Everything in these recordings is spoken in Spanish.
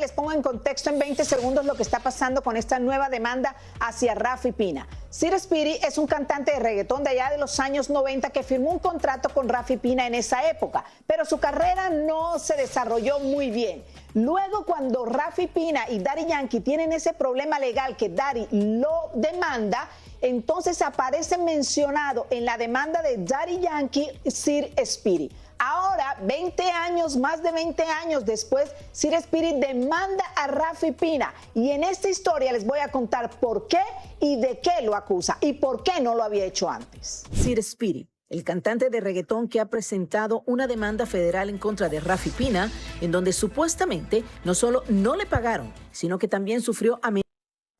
les pongo en contexto en 20 segundos lo que está pasando con esta nueva demanda hacia Raffi Pina. Sir Speedy es un cantante de reggaetón de allá de los años 90 que firmó un contrato con Raffi Pina en esa época, pero su carrera no se desarrolló muy bien. Luego, cuando Raffi Pina y Daddy Yankee tienen ese problema legal que Daddy lo demanda, entonces aparece mencionado en la demanda de Daddy Yankee Sir Speedy. Ahora, 20 años, más de 20 años después, Sir Speedy demanda a Raffi Pina. Y en esta historia les voy a contar por qué y de qué lo acusa y por qué no lo había hecho antes. Sir Speedy, el cantante de reggaetón que ha presentado una demanda federal en contra de Raffi Pina, en donde supuestamente no solo no le pagaron, sino que también sufrió amenazas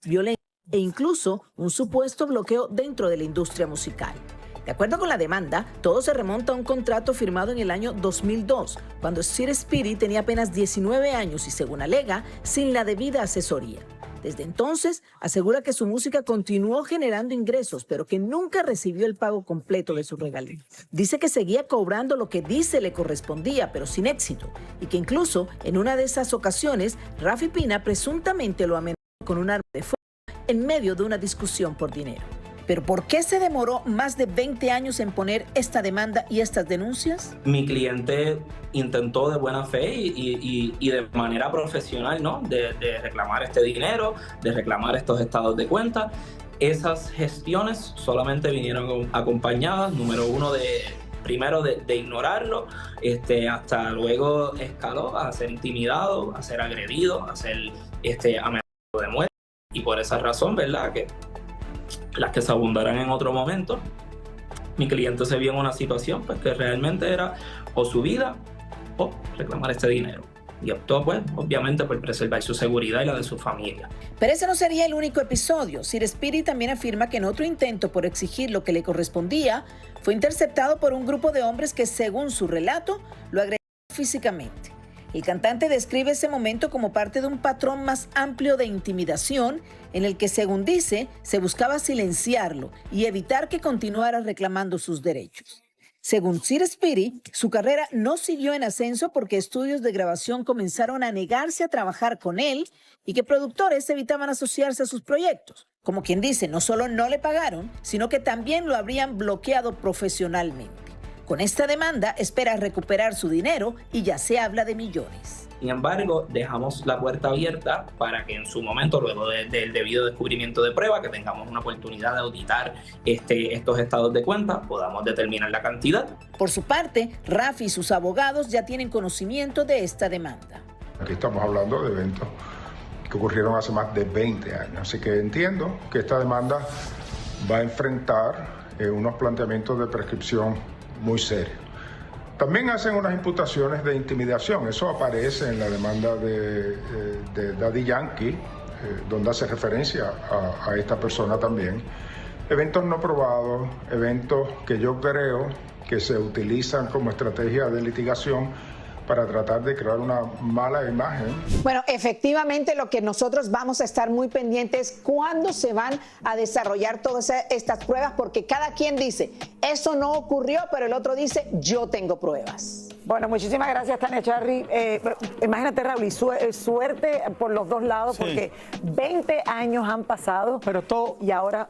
violentas e incluso un supuesto bloqueo dentro de la industria musical. De acuerdo con la demanda, todo se remonta a un contrato firmado en el año 2002, cuando Sir Speedy tenía apenas 19 años y, según alega, sin la debida asesoría. Desde entonces, asegura que su música continuó generando ingresos, pero que nunca recibió el pago completo de sus regalías. Dice que seguía cobrando lo que dice le correspondía, pero sin éxito, y que incluso en una de esas ocasiones, Raffi Pina presuntamente lo amenazó con un arma de fuego en medio de una discusión por dinero. ¿Pero por qué se demoró más de 20 años en poner esta demanda y estas denuncias? Mi cliente intentó de buena fe y de manera profesional, ¿no? de reclamar este dinero, de reclamar estos estados de cuenta. Esas gestiones solamente vinieron acompañadas, número uno, primero de ignorarlo, hasta luego escaló a ser intimidado, a ser agredido, a ser amenazado de muerte. Y por esa razón, ¿verdad?, que las que se abundarán en otro momento, mi cliente se vio en una situación pues, que realmente era o su vida o reclamar este dinero. Y optó, pues, obviamente, por preservar su seguridad y la de su familia. Pero ese no sería el único episodio. Sir Speedy también afirma que en otro intento por exigir lo que le correspondía, fue interceptado por un grupo de hombres que, según su relato, lo agredieron físicamente. El cantante describe ese momento como parte de un patrón más amplio de intimidación en el que, según dice, se buscaba silenciarlo y evitar que continuara reclamando sus derechos. Según Sir Speedy, su carrera no siguió en ascenso porque estudios de grabación comenzaron a negarse a trabajar con él y que productores evitaban asociarse a sus proyectos. Como quien dice, no solo no le pagaron, sino que también lo habrían bloqueado profesionalmente. Con esta demanda espera recuperar su dinero y ya se habla de millones. Sin embargo, dejamos la puerta abierta para que en su momento, luego del debido descubrimiento de prueba, que tengamos una oportunidad de auditar estos estados de cuenta, podamos determinar la cantidad. Por su parte, Raffi y sus abogados ya tienen conocimiento de esta demanda. Aquí estamos hablando de eventos que ocurrieron hace más de 20 años, así que entiendo que esta demanda va a enfrentar unos planteamientos de prescripción muy serio. También hacen unas imputaciones de intimidación, eso aparece en la demanda de Daddy Yankee, donde hace referencia a esta persona también. Eventos no probados, eventos que yo creo que se utilizan como estrategia de litigación para tratar de crear una mala imagen. Bueno, efectivamente lo que nosotros vamos a estar muy pendientes es cuándo se van a desarrollar todas estas pruebas, porque cada quien dice, eso no ocurrió, pero el otro dice, yo tengo pruebas. Bueno, muchísimas gracias, Tania Charry. Imagínate, Raúl, y suerte por los dos lados, sí, porque 20 años han pasado, pero y ahora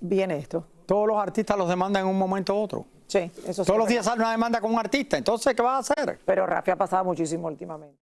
viene esto. Todos los artistas los demandan en un momento u otro. Sí, eso sí. Todos los días sale una demanda con un artista, entonces, ¿qué vas a hacer? Pero Raffi ha pasado muchísimo últimamente.